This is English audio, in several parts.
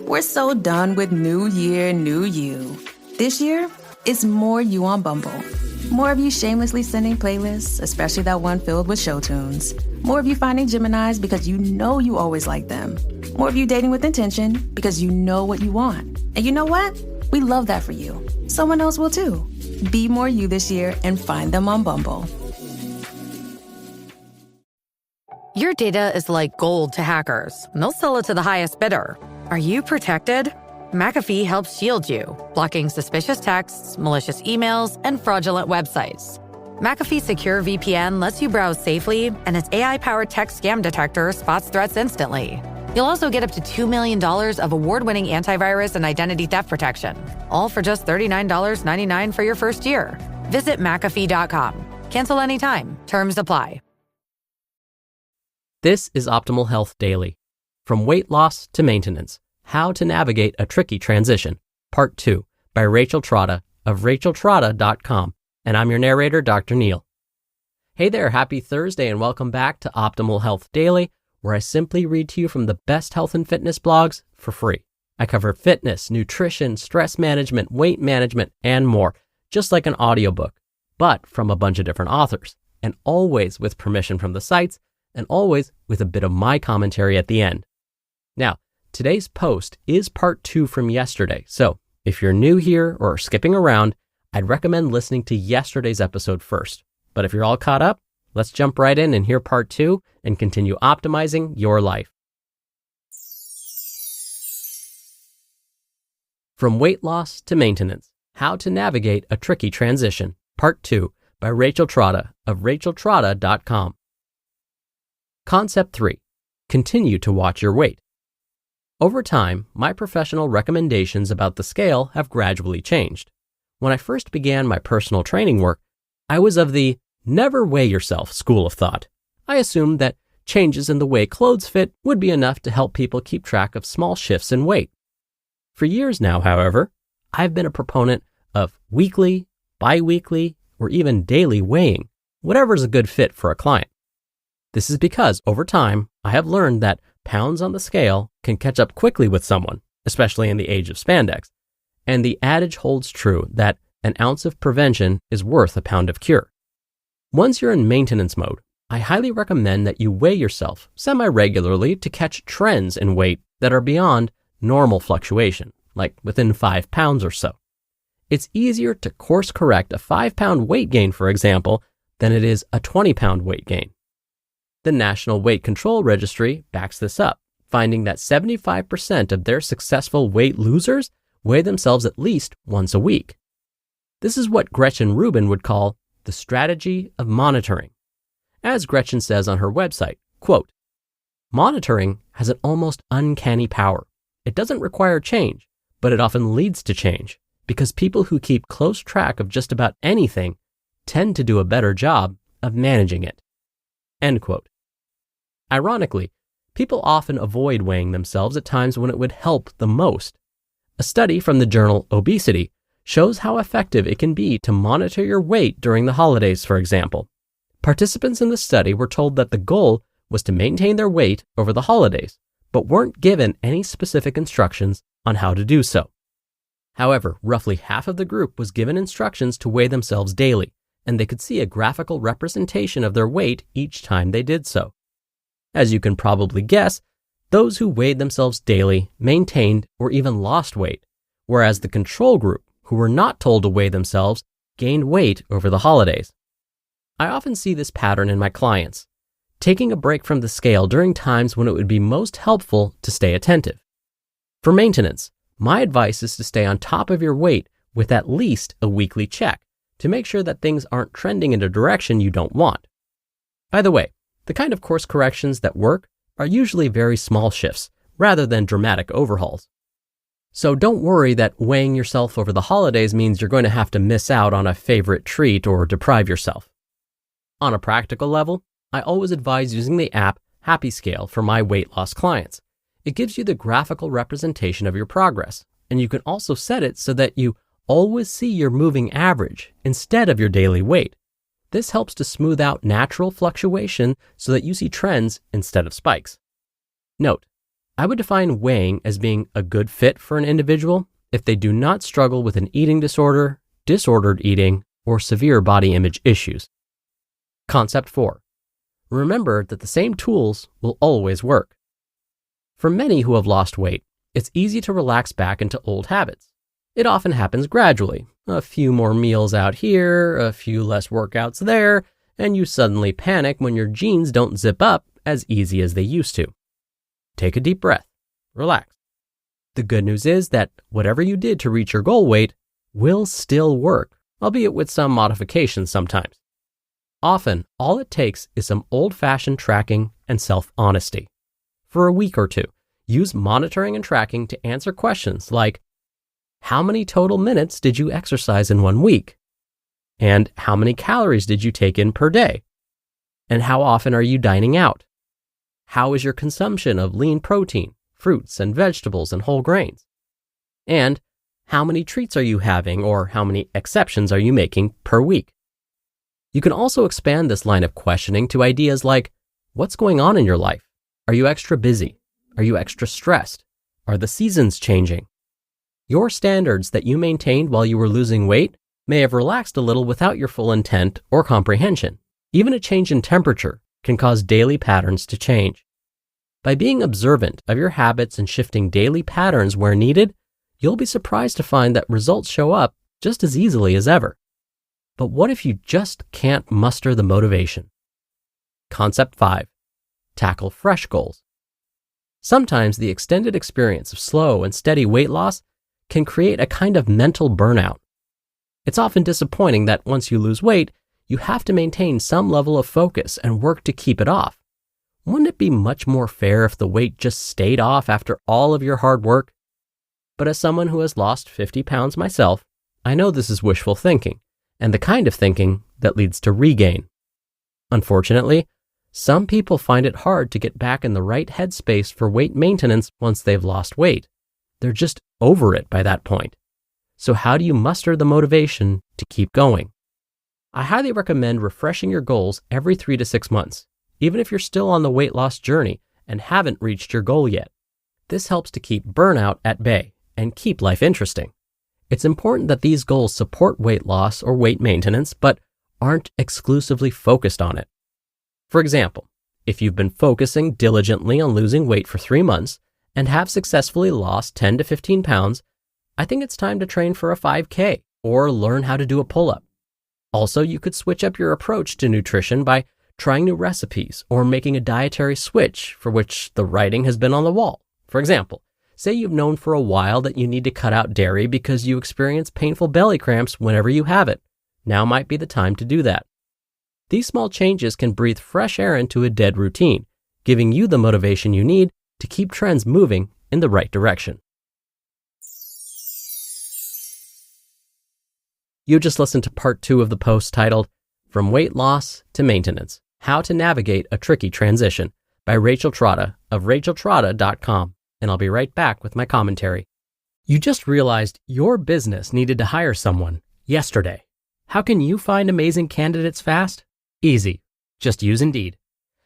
We're so done with new year, new you. This year, it's more you on Bumble. More of you shamelessly sending playlists, especially that one filled with show tunes. More of you finding Geminis because you know you always like them. More of you dating with intention because you know what you want. And you know what? We love that for you. Someone else will too. Be more you this year and find them on Bumble. Your data is like gold to hackers, and they'll sell it to the highest bidder. Are you protected? McAfee helps shield you, blocking suspicious texts, malicious emails, and fraudulent websites. McAfee Secure VPN lets you browse safely, and its AI-powered text scam detector spots threats instantly. You'll also get up to $2 million of award-winning antivirus and identity theft protection, all for just $39.99 for your first year. Visit McAfee.com. Cancel anytime. Terms apply. This is Optimal Health Daily. From weight loss to maintenance, how to navigate a tricky transition, Part 2, by Rachel Trotta of racheltrotta.com. And I'm your narrator, Dr. Neil. Hey there, happy Thursday, and welcome back to Optimal Health Daily, where I simply read to you from the best health and fitness blogs for free. I cover fitness, nutrition, stress management, weight management, and more, just like an audiobook, but from a bunch of different authors, and always with permission from the sites, and always with a bit of my commentary at the end. Now, today's post is part 2 from yesterday, so if you're new here or are skipping around, I'd recommend listening to yesterday's episode first. But if you're all caught up, let's jump right in and hear part 2 and continue optimizing your life. From weight loss to maintenance, how to navigate a tricky transition, part 2, by Rachel Trotta of racheltrotta.com. Concept 3, continue to watch your weight. Over time, my professional recommendations about the scale have gradually changed. When I first began my personal training work, I was of the never weigh yourself school of thought. I assumed that changes in the way clothes fit would be enough to help people keep track of small shifts in weight. For years now, however, I've been a proponent of weekly, bi-weekly, or even daily weighing, whatever's a good fit for a client. This is because over time, I have learned that pounds on the scale can catch up quickly with someone, especially in the age of spandex. And the adage holds true that an ounce of prevention is worth a pound of cure. Once you're in maintenance mode, I highly recommend that you weigh yourself semi-regularly to catch trends in weight that are beyond normal fluctuation, like within 5 pounds or so. It's easier to course correct a 5-pound weight gain, for example, than it is a 20-pound weight gain. The National Weight Control Registry backs this up, finding that 75% of their successful weight losers weigh themselves at least once a week. This is what Gretchen Rubin would call the strategy of monitoring. As Gretchen says on her website, quote, "Monitoring has an almost uncanny power. It doesn't require change, but it often leads to change because people who keep close track of just about anything tend to do a better job of managing it." End quote. Ironically, people often avoid weighing themselves at times when it would help the most. A study from the journal Obesity shows how effective it can be to monitor your weight during the holidays, for example. Participants in the study were told that the goal was to maintain their weight over the holidays, but weren't given any specific instructions on how to do so. However, roughly half of the group was given instructions to weigh themselves daily, and they could see a graphical representation of their weight each time they did so. As you can probably guess, those who weighed themselves daily maintained or even lost weight, whereas the control group, who were not told to weigh themselves, gained weight over the holidays. I often see this pattern in my clients, taking a break from the scale during times when it would be most helpful to stay attentive. For maintenance, my advice is to stay on top of your weight with at least a weekly check to make sure that things aren't trending in a direction you don't want. By the way, the kind of course corrections that work are usually very small shifts rather than dramatic overhauls. So don't worry that weighing yourself over the holidays means you're going to have to miss out on a favorite treat or deprive yourself. On a practical level, I always advise using the app Happy Scale for my weight loss clients. It gives you the graphical representation of your progress, and you can also set it so that you always see your moving average instead of your daily weight. This helps to smooth out natural fluctuation so that you see trends instead of spikes. Note, I would define weighing as being a good fit for an individual if they do not struggle with an eating disorder, disordered eating, or severe body image issues. Concept 4. Remember that the same tools will always work. For many who have lost weight, it's easy to relax back into old habits. It often happens gradually. A few more meals out here, a few less workouts there, and you suddenly panic when your jeans don't zip up as easy as they used to. Take a deep breath. Relax. The good news is that whatever you did to reach your goal weight will still work, albeit with some modifications sometimes. Often, all it takes is some old-fashioned tracking and self-honesty. For a week or two, use monitoring and tracking to answer questions like, how many total minutes did you exercise in 1 week? And how many calories did you take in per day? And how often are you dining out? How is your consumption of lean protein, fruits and vegetables and whole grains? And how many treats are you having, or how many exceptions are you making per week? You can also expand this line of questioning to ideas like, what's going on in your life? Are you extra busy? Are you extra stressed? Are the seasons changing? Your standards that you maintained while you were losing weight may have relaxed a little without your full intent or comprehension. Even a change in temperature can cause daily patterns to change. By being observant of your habits and shifting daily patterns where needed, you'll be surprised to find that results show up just as easily as ever. But what if you just can't muster the motivation? Concept 5. Tackle fresh goals. Sometimes the extended experience of slow and steady weight loss can create a kind of mental burnout. It's often disappointing that once you lose weight, you have to maintain some level of focus and work to keep it off. Wouldn't it be much more fair if the weight just stayed off after all of your hard work? But as someone who has lost 50 pounds myself, I know this is wishful thinking, and the kind of thinking that leads to regain. Unfortunately, some people find it hard to get back in the right headspace for weight maintenance once they've lost weight. They're just over it by that point. So how do you muster the motivation to keep going? I highly recommend refreshing your goals every 3 to 6 months, even if you're still on the weight loss journey and haven't reached your goal yet. This helps to keep burnout at bay and keep life interesting. It's important that these goals support weight loss or weight maintenance, but aren't exclusively focused on it. For example, if you've been focusing diligently on losing weight for 3 months and have successfully lost 10 to 15 pounds, I think it's time to train for a 5K or learn how to do a pull-up. Also, you could switch up your approach to nutrition by trying new recipes or making a dietary switch for which the writing has been on the wall. For example, say you've known for a while that you need to cut out dairy because you experience painful belly cramps whenever you have it. Now might be the time to do that. These small changes can breathe fresh air into a dead routine, giving you the motivation you need to keep trends moving in the right direction. You just listened to part 2 of the post titled, From Weight Loss to Maintenance, How to Navigate a Tricky Transition by Rachel Trotta of racheltrotta.com, and I'll be right back with my commentary. You just realized your business needed to hire someone yesterday. How can you find amazing candidates fast? Easy. Just use Indeed.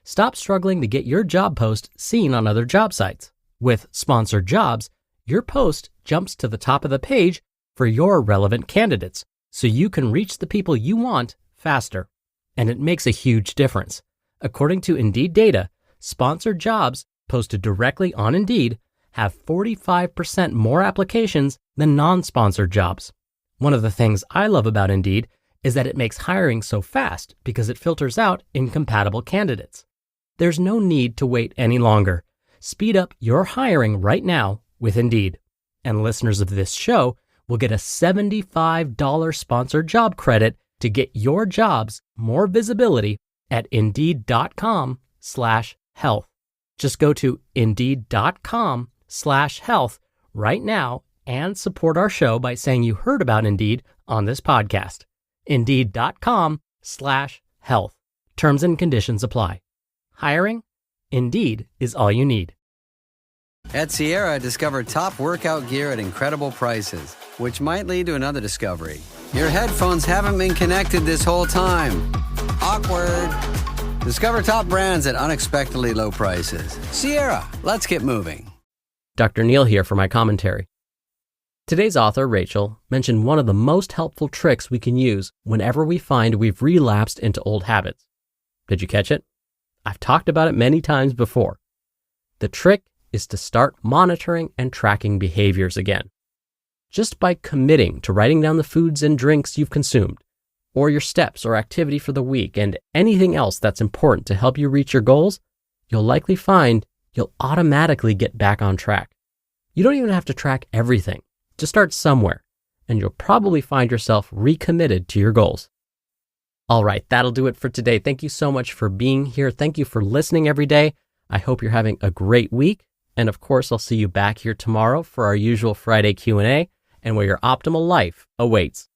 Stop struggling to get your job post seen on other job sites. With sponsored jobs, your post jumps to the top of the page for your relevant candidates, so you can reach the people you want faster. And it makes a huge difference. According to Indeed data, sponsored jobs posted directly on Indeed have 45% more applications than non-sponsored jobs. One of the things I love about Indeed is that it makes hiring so fast because it filters out incompatible candidates. There's no need to wait any longer. Speed up your hiring right now with Indeed. And listeners of this show will get a $75 sponsored job credit to get your jobs more visibility at Indeed.com/health. Just go to Indeed.com/health right now and support our show by saying you heard about Indeed on this podcast. Indeed.com/health. Terms and conditions apply. Hiring? Indeed is all you need. At Sierra, discover top workout gear at incredible prices, which might lead to another discovery. Your headphones haven't been connected this whole time. Awkward. Discover top brands at unexpectedly low prices. Sierra, let's get moving. Dr. Neil here for my commentary. Today's author, Rachel, mentioned one of the most helpful tricks we can use whenever we find we've relapsed into old habits. Did you catch it? I've talked about it many times before. The trick is to start monitoring and tracking behaviors again. Just by committing to writing down the foods and drinks you've consumed, or your steps or activity for the week, and anything else that's important to help you reach your goals, you'll likely find you'll automatically get back on track. You don't even have to track everything. Just start somewhere, and you'll probably find yourself recommitted to your goals. All right, that'll do it for today. Thank you so much for being here. Thank you for listening every day. I hope you're having a great week. And of course, I'll see you back here tomorrow for our usual Friday Q&A and where your optimal life awaits.